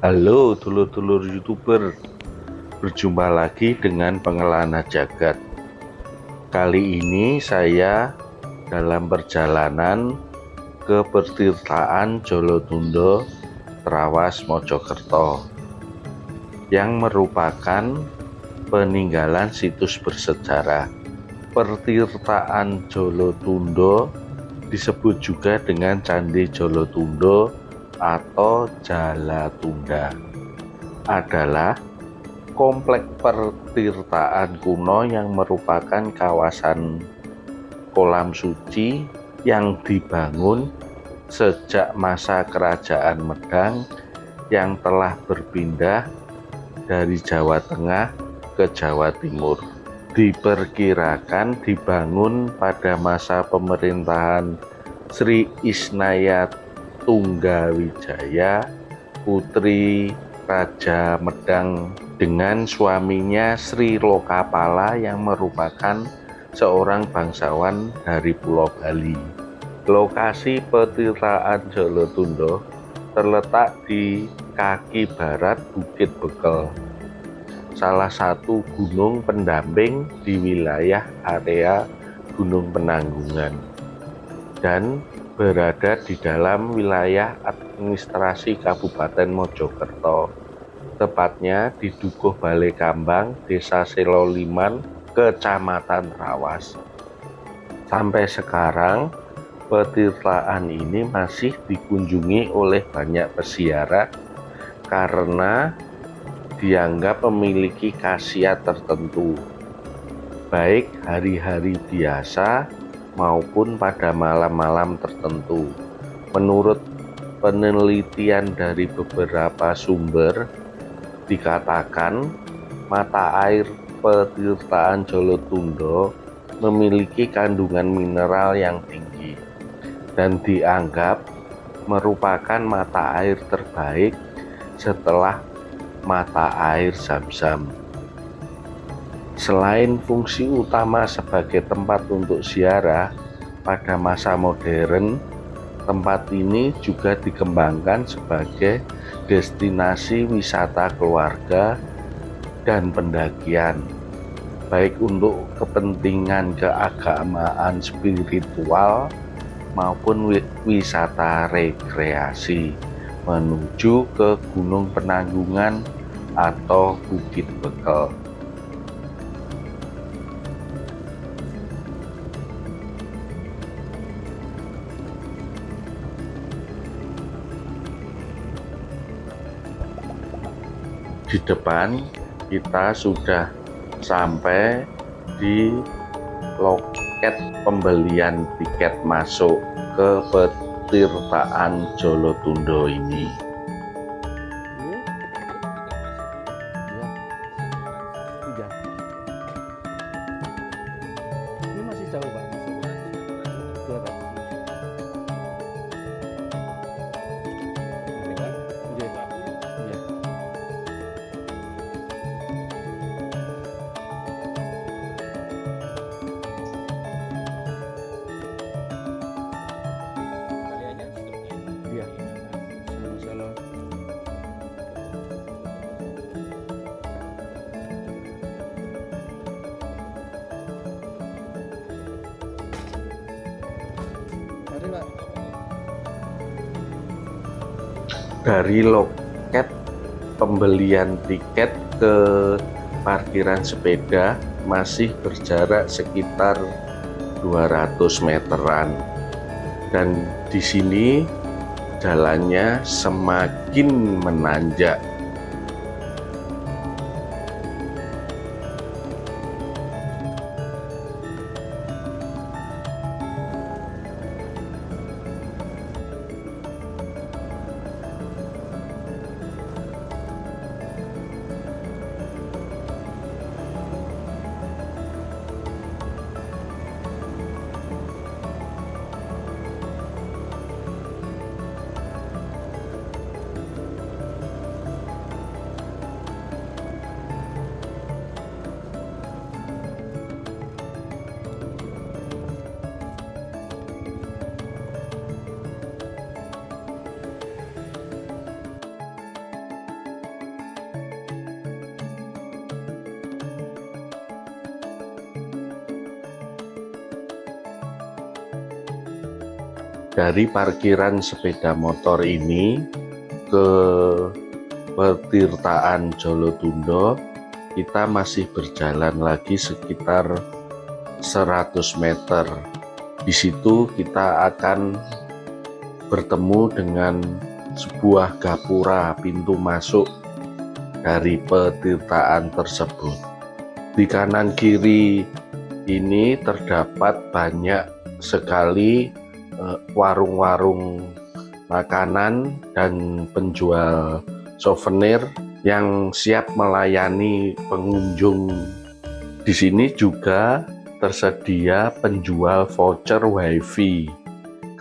Halo dulur-dulur YouTuber, berjumpa lagi dengan Pengelana Jagat. Kali ini saya dalam perjalanan ke pertirtaan Jolotundo, Trawas, Mojokerto, yang merupakan peninggalan situs bersejarah. Pertirtaan Jolotundo disebut juga dengan Candi Jolotundo atau Jalatunda, adalah komplek pertirtaan kuno yang merupakan kawasan kolam suci yang dibangun sejak masa Kerajaan Medang yang telah berpindah dari Jawa Tengah ke Jawa Timur. Diperkirakan dibangun pada masa pemerintahan Sri Isnaya Tunggawijaya, putri Raja Medang, dengan suaminya Sri Lokapala yang merupakan seorang bangsawan dari Pulau Bali. Lokasi pertirtaan Jolotundo terletak di kaki barat Bukit Bekel, salah satu gunung pendamping di wilayah area Gunung Penanggungan, dan berada di dalam wilayah administrasi Kabupaten Mojokerto, tepatnya di Dukuh Balekambang, Desa Seloliman, Kecamatan Trawas. Sampai sekarang, pertirtaan ini masih dikunjungi oleh banyak peziarah karena dianggap memiliki khasiat tertentu, baik hari-hari biasa maupun pada malam-malam tertentu. Menurut penelitian dari beberapa sumber, dikatakan mata air pertirtaan Jolotundo memiliki kandungan mineral yang tinggi dan dianggap merupakan mata air terbaik setelah mata air Zam-Zam. Selain fungsi utama sebagai tempat untuk ziarah, pada masa modern tempat ini juga dikembangkan sebagai destinasi wisata keluarga dan pendakian, baik untuk kepentingan keagamaan spiritual maupun wisata rekreasi menuju ke Gunung Penanggungan atau Bukit Bekel. Di depan kita sudah sampai di loket pembelian tiket masuk ke pertirtaan Jolotundo ini. Ini masih jauh Pak, masuk 200. Iya, salah. Mari Pak. Dari loket pembelian tiket ke parkiran sepeda masih berjarak sekitar 200 meteran, dan di sini jalannya semakin menanjak. Dari parkiran sepeda motor ini ke Petirtaan Jolotundo, kita masih berjalan lagi sekitar 100 meter. Di situ kita akan bertemu dengan sebuah gapura pintu masuk dari petirtaan tersebut. Di kanan kiri ini terdapat banyak sekali warung-warung makanan dan penjual souvenir yang siap melayani pengunjung. Di sini juga tersedia penjual voucher WiFi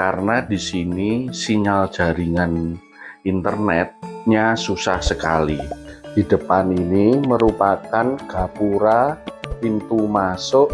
karena di sini sinyal jaringan internetnya susah sekali. Di depan ini merupakan gapura pintu masuk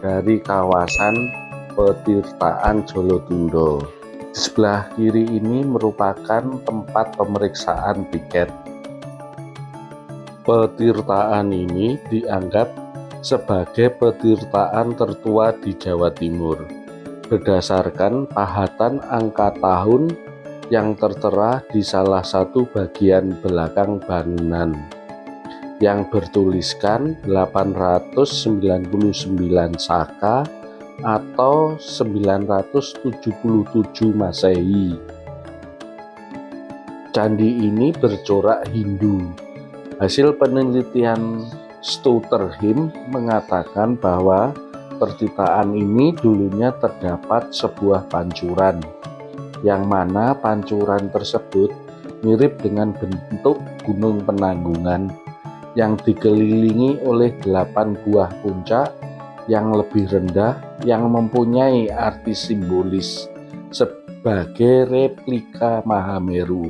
dari kawasan Petirtaan Jolotundo. Di sebelah kiri ini merupakan tempat pemeriksaan tiket. Petirtaan ini dianggap sebagai petirtaan tertua di Jawa Timur berdasarkan pahatan angka tahun yang tertera di salah satu bagian belakang bangunan yang bertuliskan 899 Saka atau 977 Masehi. Candi ini bercorak Hindu. Hasil penelitian Stutterheim mengatakan bahwa pertitaan ini dulunya terdapat sebuah pancuran, yang mana pancuran tersebut mirip dengan bentuk gunung penanggungan yang dikelilingi oleh 8 buah puncak yang lebih rendah yang mempunyai arti simbolis sebagai replika Mahameru.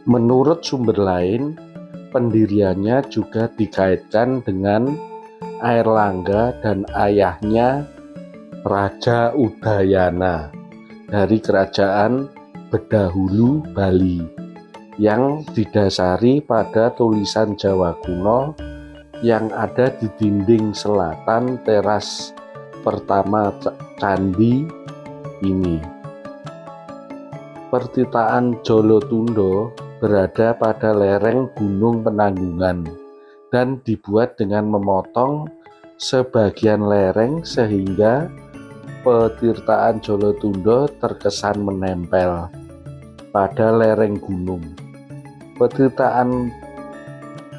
Menurut sumber lain, pendiriannya juga dikaitkan dengan Airlangga dan ayahnya Raja Udayana dari kerajaan Bedahulu Bali yang didasari pada tulisan Jawa kuno yang ada di dinding selatan teras pertama candi ini. Pertitaan Jolotundo berada pada lereng Gunung Penanggungan dan dibuat dengan memotong sebagian lereng sehingga Petirtaan Jolotundo terkesan menempel pada lereng gunung. Petirtaan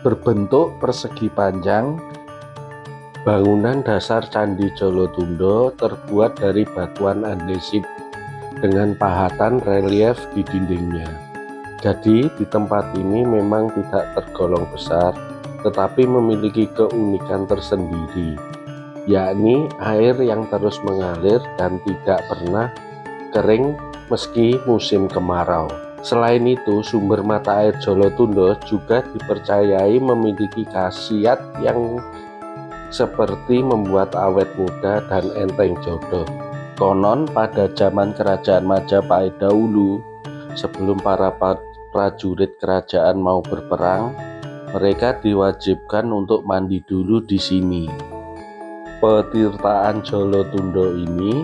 berbentuk persegi panjang. Bangunan dasar Candi Jolotundo terbuat dari batuan andesit dengan pahatan relief di dindingnya. Jadi di tempat ini memang tidak tergolong besar, tetapi memiliki keunikan tersendiri, yakni air yang terus mengalir dan tidak pernah kering meski musim kemarau. Selain itu, sumber mata air Jolotundo juga dipercayai memiliki khasiat yang seperti membuat awet muda dan enteng jodoh. Konon pada zaman kerajaan Majapahit dahulu, sebelum para prajurit kerajaan mau berperang, mereka diwajibkan untuk mandi dulu di sini. Petirtaan Jolotundo ini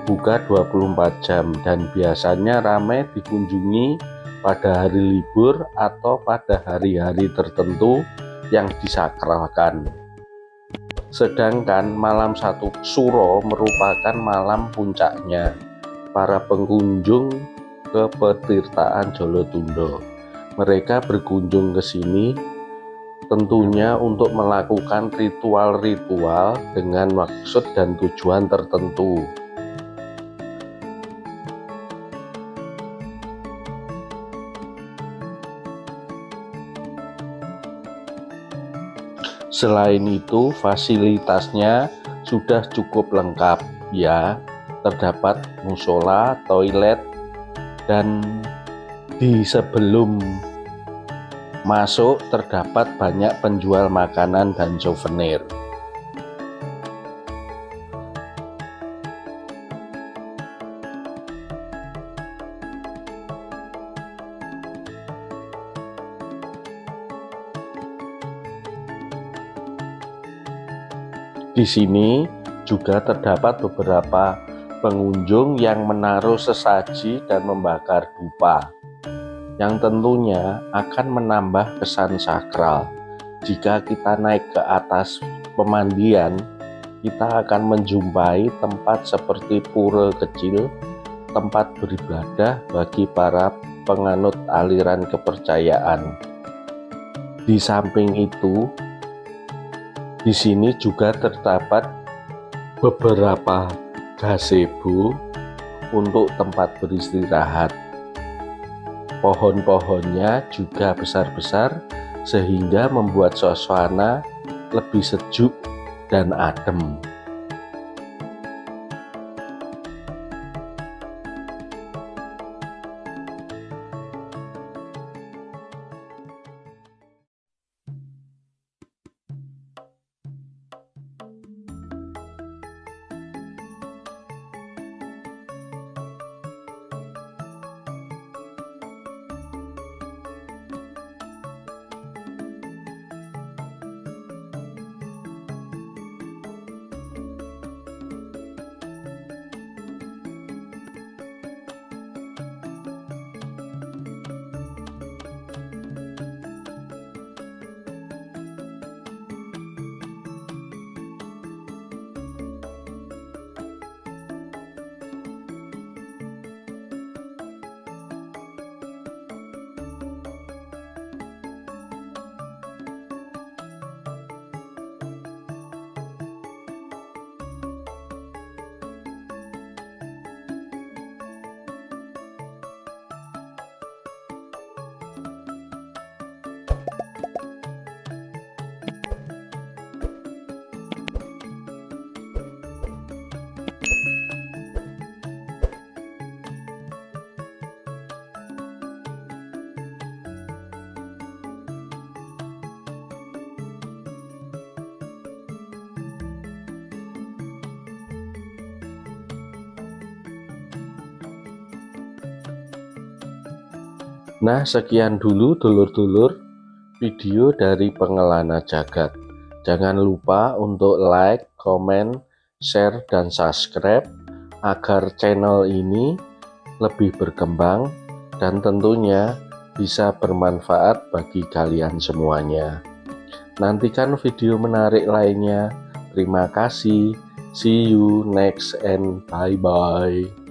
buka 24 jam dan biasanya ramai dikunjungi pada hari libur atau pada hari-hari tertentu yang disakralkan. Sedangkan malam 1 Suro merupakan malam puncaknya para pengunjung ke Petirtaan Jolotundo. Mereka berkunjung ke sini tentunya untuk melakukan ritual-ritual dengan maksud dan tujuan tertentu. Selain itu, fasilitasnya sudah cukup lengkap, ya. Terdapat musola, toilet, dan di sebelum masuk terdapat banyak penjual makanan dan souvenir. Di sini juga terdapat beberapa pengunjung yang menaruh sesaji dan membakar dupa, yang tentunya akan menambah kesan sakral. Jika kita naik ke atas pemandian, kita akan menjumpai tempat seperti pura kecil, tempat beribadah bagi para penganut aliran kepercayaan. Di samping itu, di sini juga terdapat beberapa gazebo untuk tempat beristirahat. Pohon-pohonnya juga besar-besar sehingga membuat suasana lebih sejuk dan adem. Nah, sekian dulu dulur-dulur video dari Pengelana Jagat. Jangan lupa untuk like, komen, share, dan subscribe agar channel ini lebih berkembang dan tentunya bisa bermanfaat bagi kalian semuanya. Nantikan video menarik lainnya. Terima kasih. See you next and bye-bye.